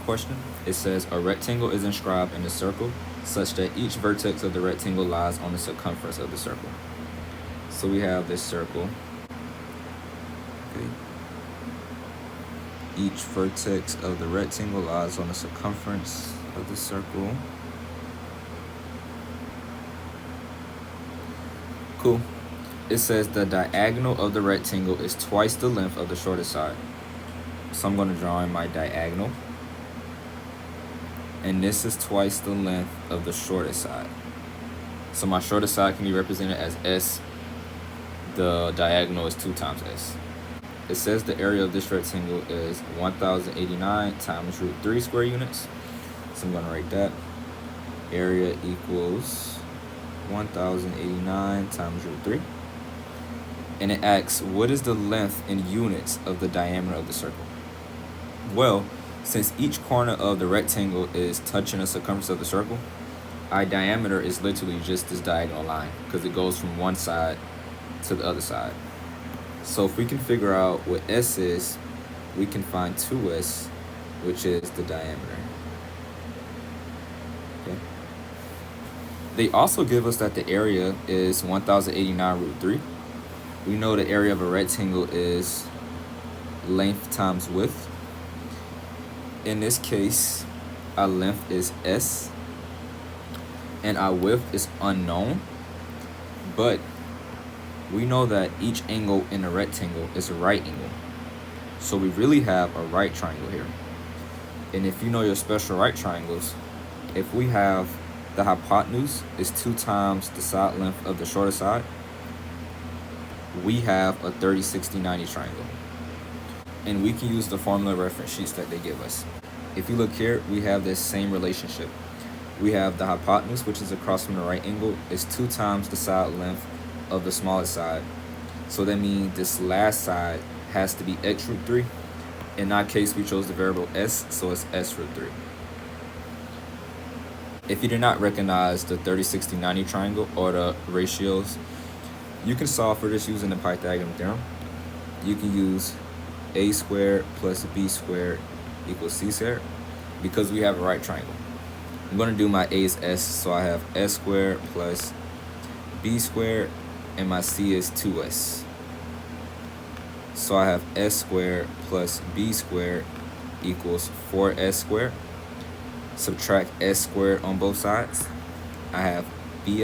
question. It says a rectangle is inscribed in a circle such that each vertex of the rectangle lies on the circumference of the circle. So we have this circle. Okay. Each vertex of the rectangle lies on the circumference of the circle. Cool. It says the diagonal of the rectangle is twice the length of the shortest side. So I'm going to draw in my diagonal. And this is twice the length of the shortest side. So my shortest side can be represented as S. The diagonal is 2 times S. It says the area of this rectangle is 1089 times root 3 square units. So I'm going to write that. Area equals 1089 times root 3. And it asks, what is the length in units of the diameter of the circle? Well, since each corner of the rectangle is touching the circumference of the circle, our diameter is literally just this diagonal line because it goes from one side to the other side. So if we can figure out what S is, we can find 2S, which is the diameter. Okay. They also give us that the area is 1089 root 3. We know the area of a rectangle is length times width. In this case, our length is S and our width is unknown, but we know that each angle in a rectangle is a right angle. So we really have a right triangle here. And if you know your special right triangles, if we have the hypotenuse is 2 times the side length of the shorter side, we have a 30, 60, 90 triangle. And we can use the formula reference sheets that they give us. If you look here, we have this same relationship. We have the hypotenuse, which is across from the right angle, is 2 times the side length of the smallest side. So that means this last side has to be x root 3. In our case, we chose the variable s, so it's s root 3. If you did not recognize the 30, 60, 90 triangle or the ratios, you can solve for this using the Pythagorean theorem. You can use a squared plus b squared equals c squared because we have a right triangle. I'm going to do my a is s, so I have s squared plus b squared, and my c is 2s. So I have s squared plus b squared equals 4s squared. Subtract s squared on both sides. I have b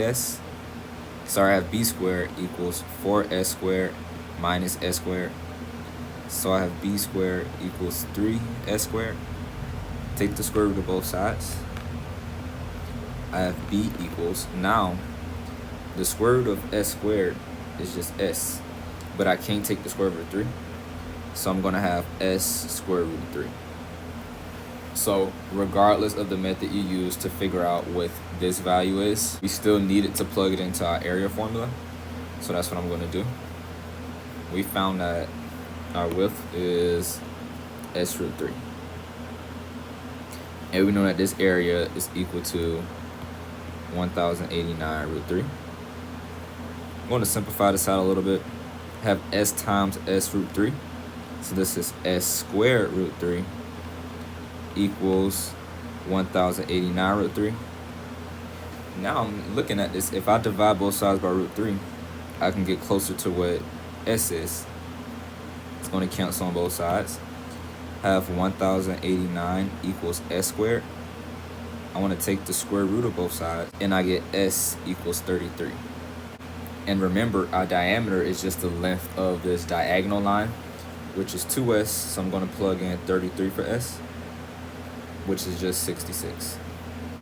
squared equals 4s squared minus s squared. So I have b squared equals 3s squared. Take the square root of both sides. I have b equals, now the square root of s squared is just s, but I can't take the square root of 3. So I'm going to have s square root of 3. So regardless of the method you use to figure out what this value is, we still need it to plug it into our area formula. So that's what I'm going to do. We found that our width is s root 3. And we know that this area is equal to 1089 root 3. I'm going to simplify this out a little bit. Have s times s root 3. So this is s squared root 3 equals 1089 root 3. Now I'm looking at this. If I divide both sides by root 3, I can get closer to what s is. It's going to cancel on both sides. Have 1089 equals s squared. I want to take the square root of both sides, and I get s equals 33. And remember, our diameter is just the length of this diagonal line, which is 2s. So I'm going to plug in 33 for s, which is just 66.